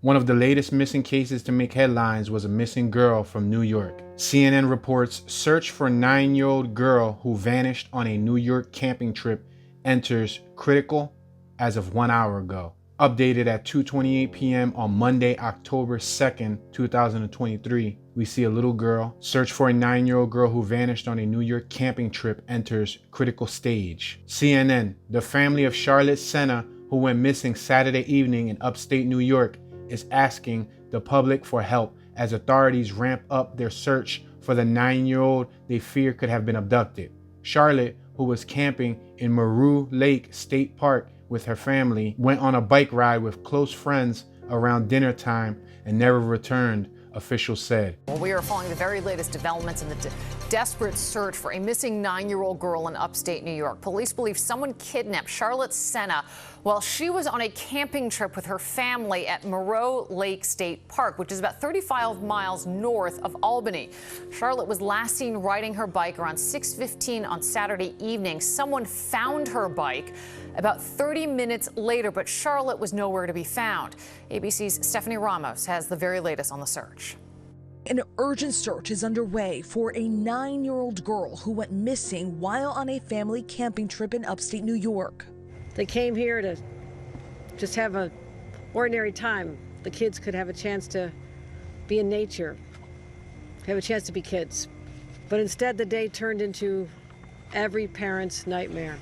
One of the latest missing cases to make headlines was a missing girl from New York. CNN reports search for 9-year-old girl who vanished on a New York camping trip enters critical as of 1 hour ago. Updated at 2:28 p.m. on Monday, October 2nd, 2023, we see a little girl. Search for a 9-year-old girl who vanished on a New York camping trip enters critical stage. CNN, the family of Charlotte Sena, who went missing Saturday evening in upstate New York, is asking the public for help as authorities ramp up their search for the 9-year-old they fear could have been abducted. Charlotte, who was camping in Murray Lake State Park with her family, went on a bike ride with close friends around dinner time and never returned, officials said. Well, we are following the very latest developments in the desperate search for a missing 9-year-old girl in upstate New York. Police believe someone kidnapped Charlotte Sena while she was on a camping trip with her family at Murray Lake State Park, which is about 35 miles north of Albany. Charlotte was last seen riding her bike around 6:15 on Saturday evening. Someone found her bike about 30 minutes later, but Charlotte was nowhere to be found. ABC's Stephanie Ramos has the very latest on the search. An urgent search is underway for a 9-year-old girl who went missing while on a family camping trip in upstate New York. They came here to just have an ordinary time. The kids could have a chance to be in nature, have a chance to be kids. But instead, the day turned into every parent's nightmare.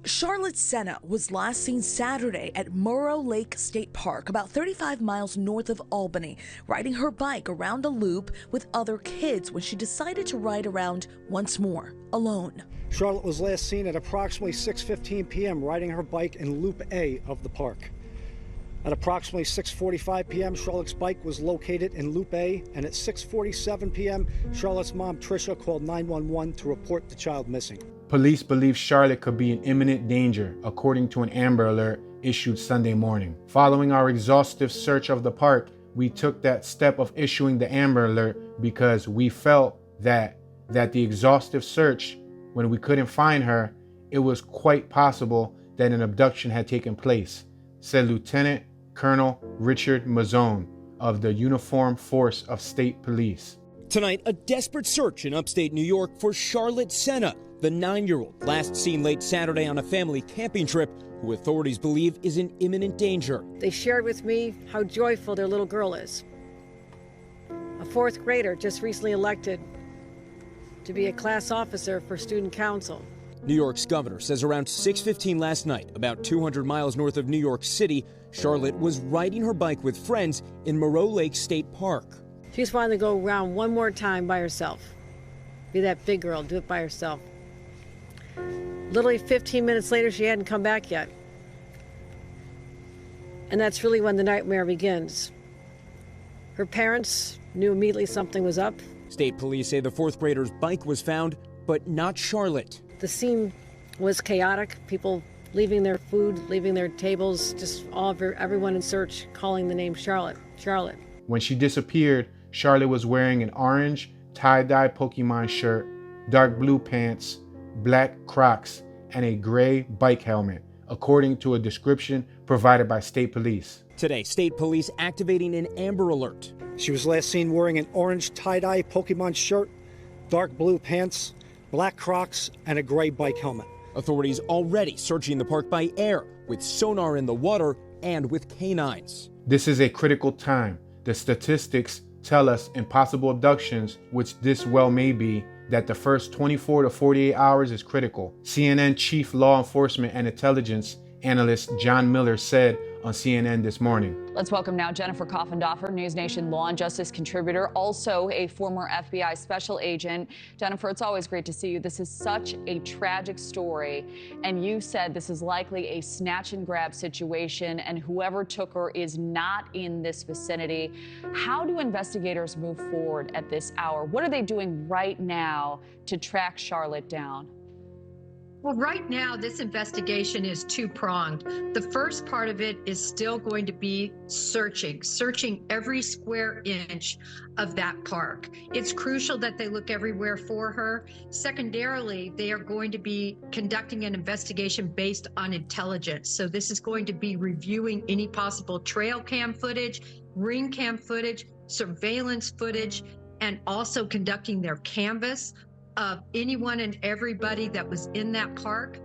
Charlotte Sena was last seen Saturday at Murray Lake State Park, about 35 miles north of Albany, riding her bike around a loop with other kids when she decided to ride around once more, alone. Charlotte was last seen at approximately 6:15 p.m. riding her bike in Loop A of the park. At approximately 6:45 p.m., Charlotte's bike was located in Loop A, and at 6:47 p.m., Charlotte's mom, Tricia, called 911 to report the child missing. Police believe Charlotte could be in imminent danger, according to an Amber Alert issued Sunday morning. Following our exhaustive search of the park, we took that step of issuing the Amber Alert because we felt that the exhaustive search, when we couldn't find her, it was quite possible that an abduction had taken place, said Lieutenant Colonel Richard Mazzone of the Uniformed Force of State Police. Tonight, a desperate search in upstate New York for Charlotte Sena, the 9-year-old last seen late Saturday on a family camping trip, who authorities believe is in imminent danger. They shared with me how joyful their little girl is. A 4th grader just recently elected to be a class officer for student council. New York's governor says around 6:15 last night, about 200 miles north of New York City, Charlotte was riding her bike with friends in Murray Lake State Park. She just wanted to go around one more time by herself. Be that big girl, do it by herself. Literally 15 minutes later, she hadn't come back yet. And that's really when the nightmare begins. Her parents knew immediately something was up. State police say the 4th grader's bike was found, but not Charlotte. The scene was chaotic. People leaving their food, leaving their tables, just everyone in search, calling the name Charlotte. Charlotte. When she disappeared, Charlotte was wearing an orange tie-dye Pokemon shirt, dark blue pants, black Crocs, and a gray bike helmet, according to a description provided by state police. Today, state police activating an Amber Alert. She was last seen wearing an orange tie-dye Pokemon shirt, dark blue pants, black Crocs, and a gray bike helmet. Authorities already searching the park by air, with sonar in the water and with canines. This is a critical time. The statistics tell us in possible abductions, which this well may be, that the first 24 to 48 hours is critical. CNN Chief Law Enforcement and Intelligence Analyst John Miller said on CNN this morning. Let's welcome now Jennifer Coffindoffer, News Nation law and justice contributor, also a former FBI special agent. Jennifer, it's always great to see you. This is such a tragic story, and you said this is likely a snatch and grab situation, and whoever took her is not in this vicinity. How do investigators move forward at this hour? What are they doing right now to track Charlotte down? Well, right now, this investigation is two-pronged. The first part of it is still going to be searching every square inch of that park. It's crucial that they look everywhere for her. Secondarily, they are going to be conducting an investigation based on intelligence. So this is going to be reviewing any possible trail cam footage, ring cam footage, surveillance footage, and also conducting their canvass of anyone and everybody that was in that park,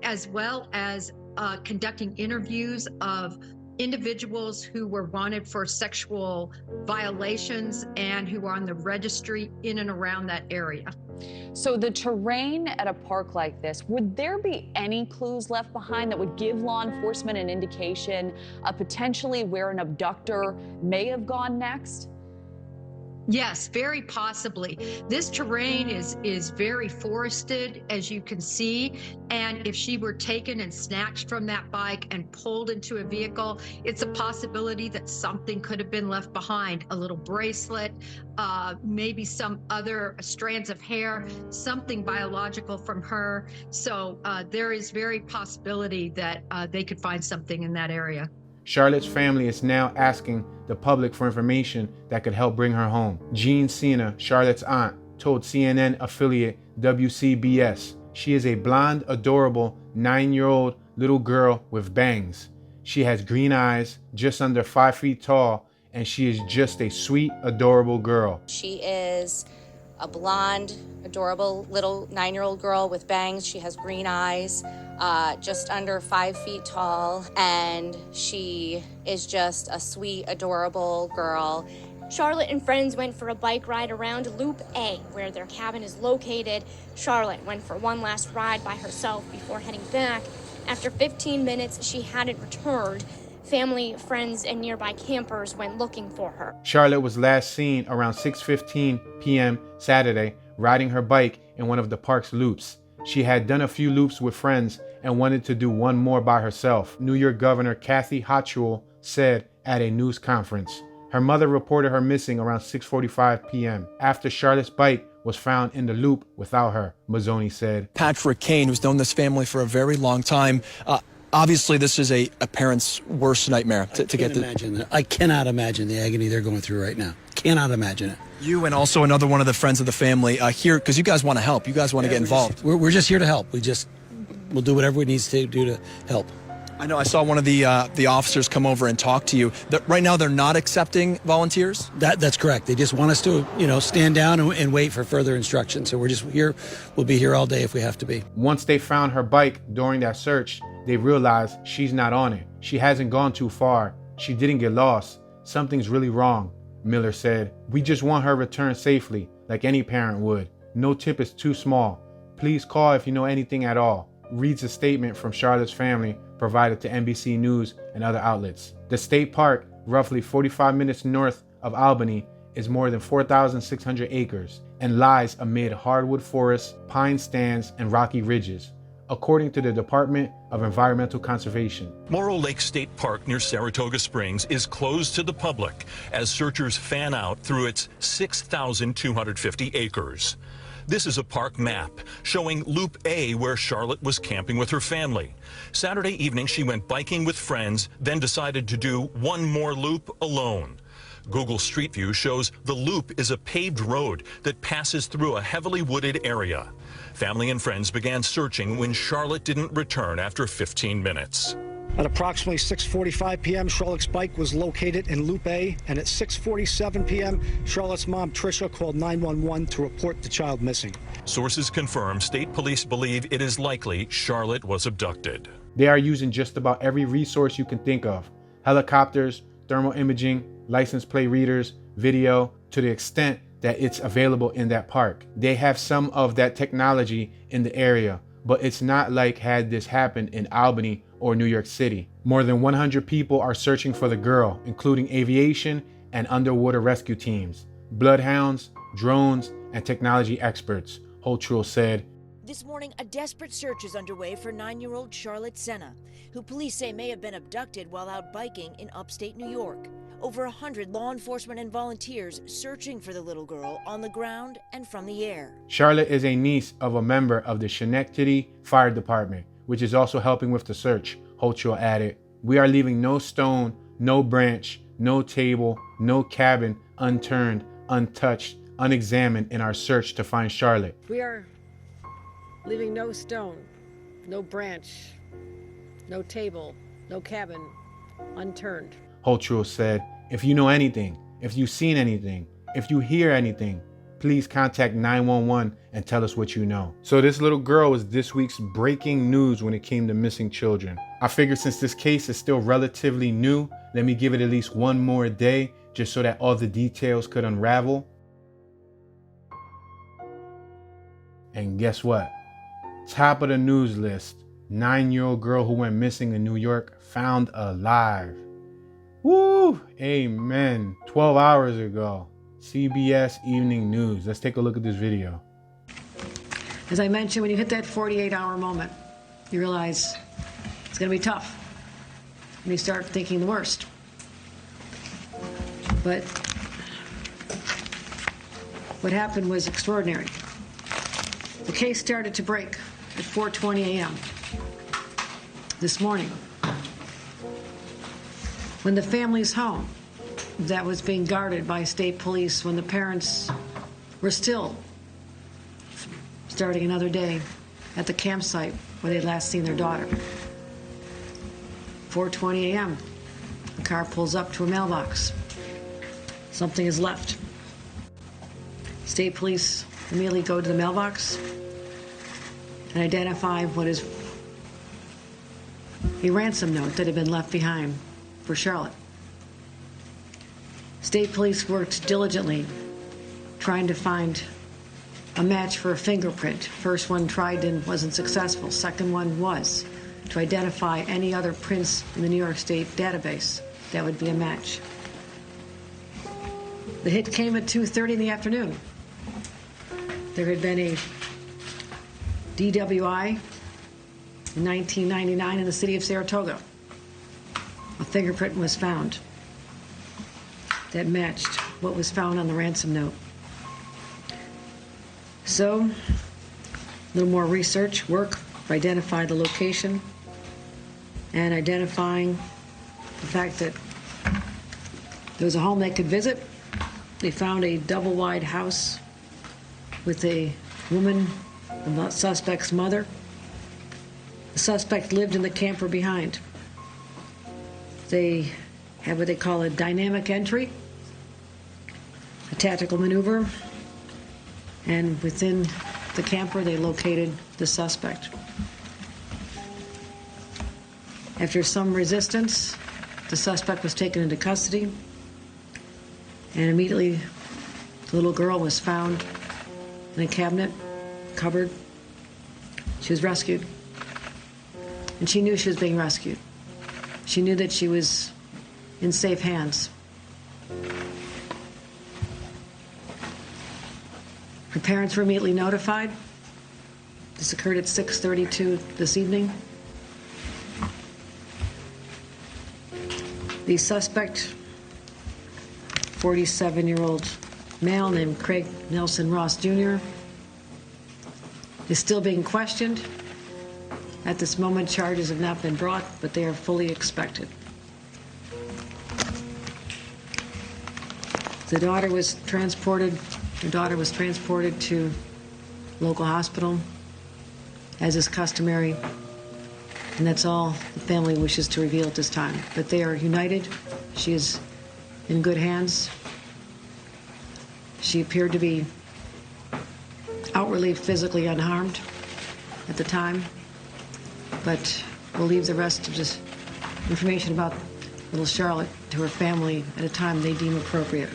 as well as conducting interviews of individuals who were wanted for sexual violations and who are on the registry in and around that area. So the terrain at a park like this, would there be any clues left behind that would give law enforcement an indication of potentially where an abductor may have gone next? Yes, very possibly. This terrain is very forested, as you can see, and if she were taken and snatched from that bike and pulled into a vehicle, it's a possibility that something could have been left behind, a little bracelet, maybe some other strands of hair, something biological from her. So there is very possibility that they could find something in that area. Charlotte's family is now asking the public for information that could help bring her home. Jean Sena, Charlotte's aunt, told CNN affiliate WCBS she is a blonde, adorable 9-year-old little girl with bangs. She has green eyes, just under 5 feet tall, and she is just a sweet, adorable girl. She is a blonde, adorable little 9-year-old girl with bangs. She has green eyes, just under 5 feet tall, and she is just a sweet, adorable girl. Charlotte and friends went for a bike ride around Loop A, where their cabin is located. Charlotte went for one last ride by herself before heading back. After 15 minutes, she hadn't returned. Family, friends, and nearby campers went looking for her. Charlotte was last seen around 6:15 p.m. Saturday, riding her bike in one of the park's loops. She had done a few loops with friends and wanted to do one more by herself, New York Governor Kathy Hochul said at a news conference. Her mother reported her missing around 6:45 p.m. after Charlotte's bike was found in the loop without her, Mazzoni said. Patrick Kane, who's known this family for a very long time, obviously this is a parent's worst nightmare to get to. I cannot imagine the agony they're going through right now. Cannot imagine it. You and also another one of the friends of the family here, because you guys want to help. You guys want to get involved. We're just here to help. We'll do whatever we need to do to help. I know I saw one of the officers come over and talk to you. Right now they're not accepting volunteers? That's correct. They just want us to, stand down and wait for further instructions. So we're just here. We'll be here all day if we have to be. Once they found her bike during that search, they realized she's not on it. She hasn't gone too far. She didn't get lost. Something's really wrong, Miller said. We just want her returned safely, like any parent would. No tip is too small. Please call if you know anything at all, reads a statement from Charlotte's family provided to NBC News and other outlets. The state park, roughly 45 minutes north of Albany, is more than 4,600 acres and lies amid hardwood forests, pine stands, and rocky ridges, according to the Department of Environmental Conservation. Morrow Lake State Park near Saratoga Springs is closed to the public as searchers fan out through its 6,250 acres. This is a park map showing Loop A, where Charlotte was camping with her family. Saturday evening, she went biking with friends, then decided to do one more loop alone. Google Street View shows the loop is a paved road that passes through a heavily wooded area. Family and friends began searching when Charlotte didn't return after 15 minutes. At approximately 6:45 p.m., Charlotte's bike was located in Loop A, and at 6:47 p.m., Charlotte's mom, Tricia, called 911 to report the child missing. Sources confirm state police believe it is likely Charlotte was abducted. They are using just about every resource you can think of. Helicopters, thermal imaging, license plate readers, video, to the extent that it's available in that park. They have some of that technology in the area, but it's not like had this happened in Albany or New York City. More than 100 people are searching for the girl, including aviation and underwater rescue teams, bloodhounds, drones, and technology experts, Hochul said. This morning, a desperate search is underway for 9-year-old Charlotte Sena, who police say may have been abducted while out biking in upstate New York. Over 100 law enforcement and volunteers searching for the little girl on the ground and from the air. Charlotte is a niece of a member of the Schenectady Fire Department, which is also helping with the search, Hochul added. We are leaving no stone, no branch, no table, no cabin unturned, untouched, unexamined in our search to find Charlotte. We are leaving no stone, no branch, no table, no cabin unturned, Hochul said. If you know anything, if you've seen anything, if you hear anything, please contact 911 and tell us what you know. So this little girl was this week's breaking news when it came to missing children. I figured since this case is still relatively new, let me give it at least one more day just so that all the details could unravel. And guess what? Top of the news list, 9-year-old girl who went missing in New York found alive. Woo! Amen. 12 hours ago. CBS Evening News. Let's take a look at this video. As I mentioned, when you hit that 48-hour moment, you realize it's going to be tough. And you start thinking the worst. But what happened was extraordinary. The case started to break at 4:20 a.m. this morning, when the family's home that was being guarded by state police, when the parents were still starting another day at the campsite where they'd last seen their daughter. 4:20 a.m. The car pulls up to a mailbox. Something is left. State police immediately go to the mailbox and identify what is a ransom note that had been left behind for Charlotte. State police worked diligently trying to find a match for a fingerprint. First one tried and wasn't successful. Second one was to identify any other prints in the New York State database that would be a match. The hit came at 2:30 in the afternoon. There had been a DWI in 1999 in the city of Saratoga. A fingerprint was found that matched what was found on the ransom note. So, a little more research, work, identify the location, and identifying the fact that there was a home they could visit. They found a double-wide house with a woman, the suspect's mother. The suspect lived in the camper behind. They have what they call a dynamic entry, a tactical maneuver, and within the camper they located the suspect. After some resistance, the suspect was taken into custody, and immediately the little girl was found in a cabinet, cupboard. She was rescued, and she knew she was being rescued. She knew that she was in safe hands. Her parents were immediately notified. This occurred at 6:32 this evening. The suspect, 47-year-old male named Craig Nelson Ross Jr., is still being questioned. At this moment, charges have not been brought, but they are fully expected. Her daughter was transported to local hospital, as is customary, and that's all the family wishes to reveal at this time. But they are united. She is in good hands. She appeared to be outwardly physically unharmed at the time, but we'll leave the rest of this information about little Charlotte to her family at a time they deem appropriate.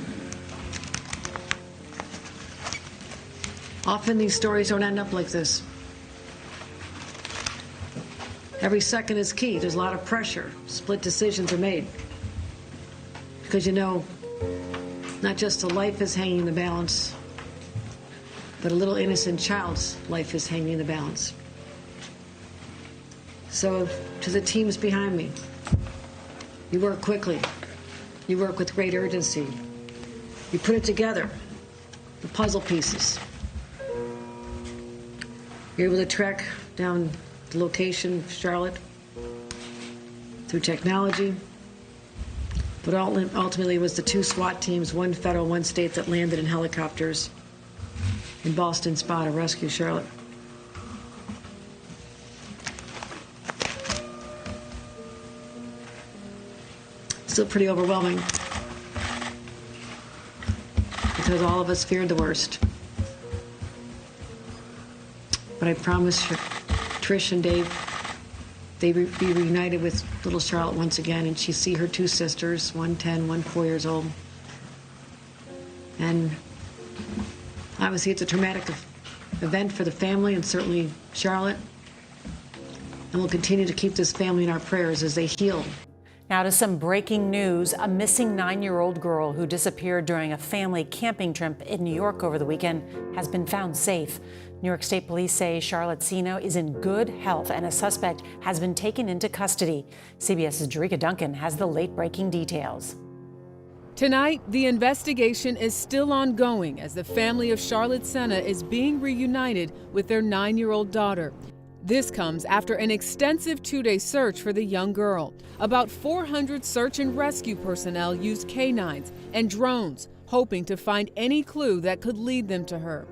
Often these stories don't end up like this. Every second is key. There's a lot of pressure. Split decisions are made. Because you know, not just a life is hanging in the balance, but a little innocent child's life is hanging in the balance. So, to the teams behind me, you work quickly. You work with great urgency. You put it together, the puzzle pieces. You're able to track down the location of Charlotte through technology. But ultimately it was the two SWAT teams, one federal, one state, that landed in helicopters in Boston Spa to rescue Charlotte. Still pretty overwhelming. because all of us feared the worst. But I promise Trish and Dave, they be reunited with little Charlotte once again, and she see her two sisters, one 10, one 4 years old. And obviously it's a traumatic event for the family and certainly Charlotte. And we'll continue to keep this family in our prayers as they heal. Now to some breaking news. A missing 9-year-old girl who disappeared during a family camping trip in New York over the weekend has been found safe. New York State Police say Charlotte Sena is in good health and a suspect has been taken into custody. CBS's Jerika Duncan has the late-breaking details. Tonight, the investigation is still ongoing as the family of Charlotte Sena is being reunited with their 9-year-old daughter. This comes after an extensive 2-day search for the young girl. About 400 search and rescue personnel used canines and drones, hoping to find any clue that could lead them to her.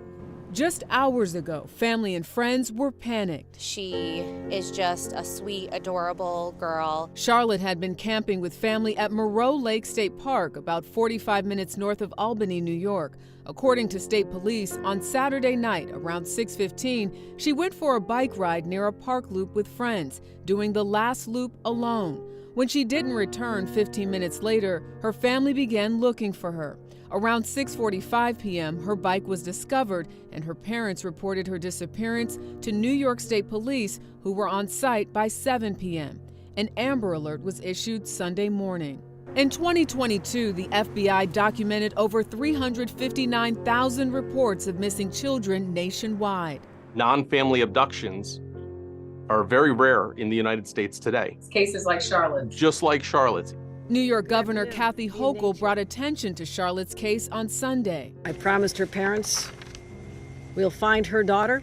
Just hours ago, family and friends were panicked. She is just a sweet, adorable girl. Charlotte had been camping with family at Moreau Lake State Park, about 45 minutes north of Albany, New York. According to state police, on Saturday night around 6:15, she went for a bike ride near a park loop with friends, doing the last loop alone. When she didn't return 15 minutes later, her family began looking for her. Around 6:45 p.m., her bike was discovered, and her parents reported her disappearance to New York State Police, who were on site by 7 p.m. An Amber Alert was issued Sunday morning. In 2022, the FBI documented over 359,000 reports of missing children nationwide. Non-family abductions are very rare in the United States today. Cases like Charlotte. Just like Charlotte's. New York Governor Kathy Hochul brought attention to Charlotte's case on Sunday. I promised her parents we'll find her daughter.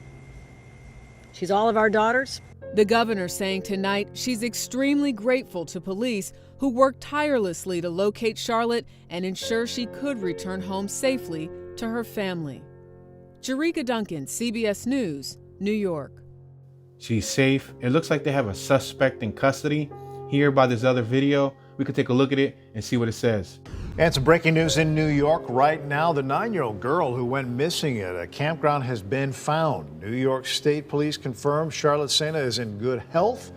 She's all of our daughters. The governor saying tonight she's extremely grateful to police who worked tirelessly to locate Charlotte and ensure she could return home safely to her family. Jerika Duncan, CBS News, New York. She's safe. It looks like they have a suspect in custody. Here by this other video, we could take a look at it and see what it says. And some breaking news in New York right now. The 9-year-old girl who went missing at a campground has been found. New York State Police confirm Charlotte Sena is in good health,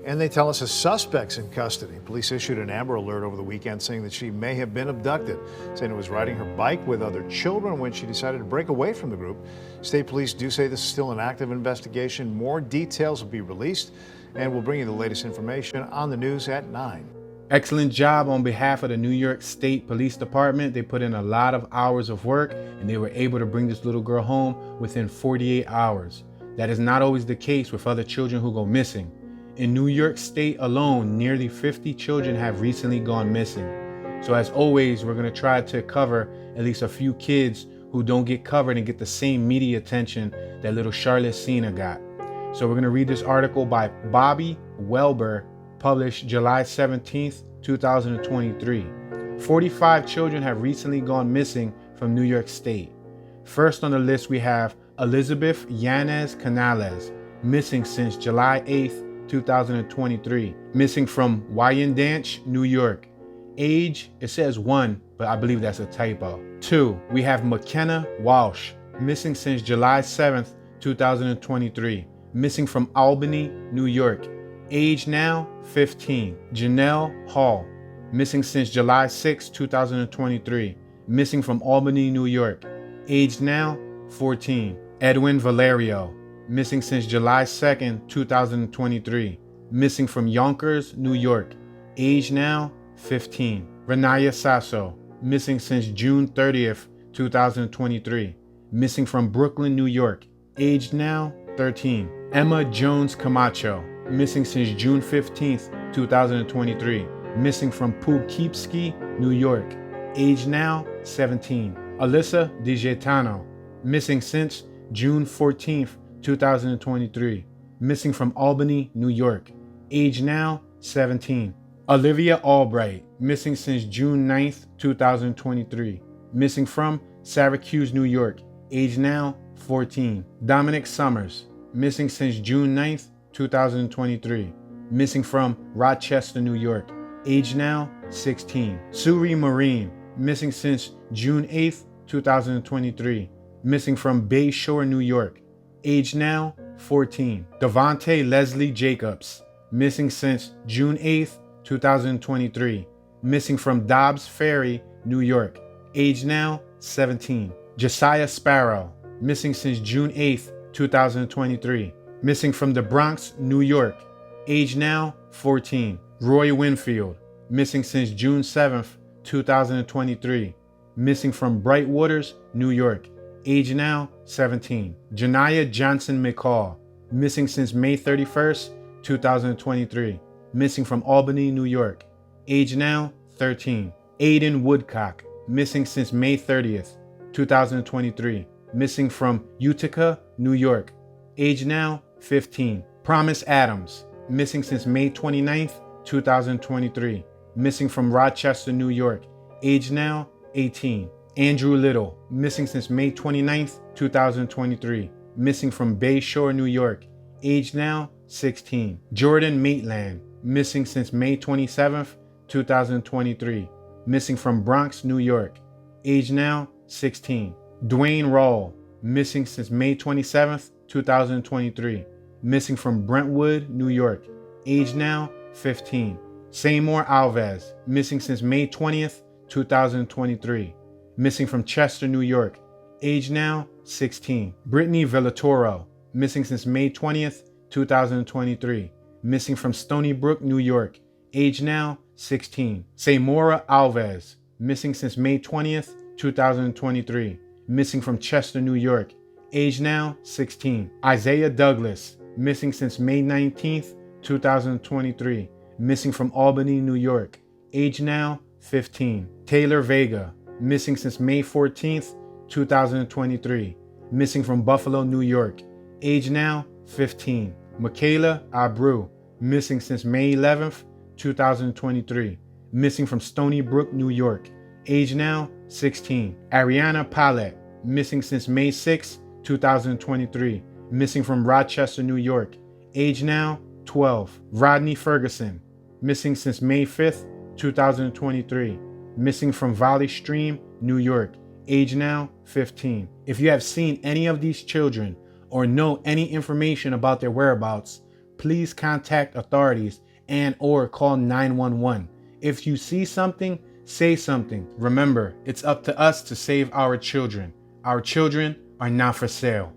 and they tell us a suspect's in custody. Police issued an Amber Alert over the weekend saying that she may have been abducted. Sena was riding her bike with other children when she decided to break away from the group. State police do say this is still an active investigation. More details will be released, and we'll bring you the latest information on the news at 9. Excellent job on behalf of the New York State Police Department. They put in a lot of hours of work and they were able to bring this little girl home within 48 hours. That is not always the case with other children who go missing. In New York State alone, nearly 50 children have recently gone missing. So as always, we're going to try to cover at least a few kids who don't get covered and get the same media attention that little Charlotte Sena got. So we're going to read this article by Bobby Welber, published July 17th, 2023. 45 children have recently gone missing from New York State. First on the list, we have Elizabeth Yanez Canales, missing since July 8th, 2023. Missing from Wyandanch, New York. Age, it says 1, but I believe that's a typo. 2, we have McKenna Walsh, missing since July 7th, 2023. Missing from Albany, New York. Age now, 15. Janelle Hall, missing since July 6, 2023. Missing from Albany, New York. Age now, 14. Edwin Valerio, missing since July 2nd, 2023. Missing from Yonkers, New York. Age now, 15. Renaya Sasso, missing since June 30th, 2023. Missing from Brooklyn, New York. Age now, 13. Emma Jones Camacho, missing since June 15th, 2023. Missing from Poughkeepsie, New York. Age now, 17. Alyssa DiGietano, missing since June 14th, 2023. Missing from Albany, New York. Age now, 17. Olivia Albright, missing since June 9th, 2023. Missing from Syracuse, New York. Age now, 14. Dominic Summers, missing since June 9th, 2023. Missing from Rochester, New York. Age now, 16. Suri Marine, missing since June 8th, 2023, missing from Bay Shore, New York. Age now 14. Devontae Leslie Jacobs, missing since June 8th, 2023, missing from Dobbs Ferry, New York. Age now 17. Josiah Sparrow, missing since June 8th, 2023, missing from the Bronx, New York. Age now 14. Roy Winfield, missing since June 7th, 2023, missing from Bright Waters, New York. Age now 17. Janiyah Johnson McCall, missing since May 31st, 2023, missing from Albany, New York. Age now 13. Aiden Woodcock, missing since May 30th, 2023, missing from Utica, New York. Age now 15. Promise Adams, missing since May 29th, 2023, missing from Rochester, New York. Age now 18. Andrew Little, missing since May 29th, 2023, missing from Bay Shore, New York. Age now 16. Jordan Maitland, missing since May 27th, 2023, missing from Bronx, New York. Age now 16. Dwayne Rawle, missing since May 27th, 2023, missing from Brentwood, New York. Age now 15. Seymour Alves, missing since May 20th, 2023, missing from Chester, New York. Age now 16. Brittany Villatoro, missing since May 20th, 2023, missing from Stony Brook, New York. Age now 16. Seymour Alves, missing since May 20th, 2023, missing from Chester, New York. Age now 16. Isaiah Douglas, missing since May 19th, 2023, missing from Albany, New York. Age now 15. Taylor Vega, missing since May 14th, 2023, missing from Buffalo, New York. Age now 15. Michaela Abreu, missing since May 11th, 2023, missing from Stony Brook, New York. Age now 16. Ariana Palet, missing since May 6th, 2023, missing from Rochester, New York. Age now 12. Rodney Ferguson, missing since May 5th, 2023, missing from Valley Stream, New York. Age now 15. If you have seen any of these children or know any information about their whereabouts, please contact authorities and/or call 911. If you see something, say something. Remember, it's up to us to save our children. Our children are not for sale.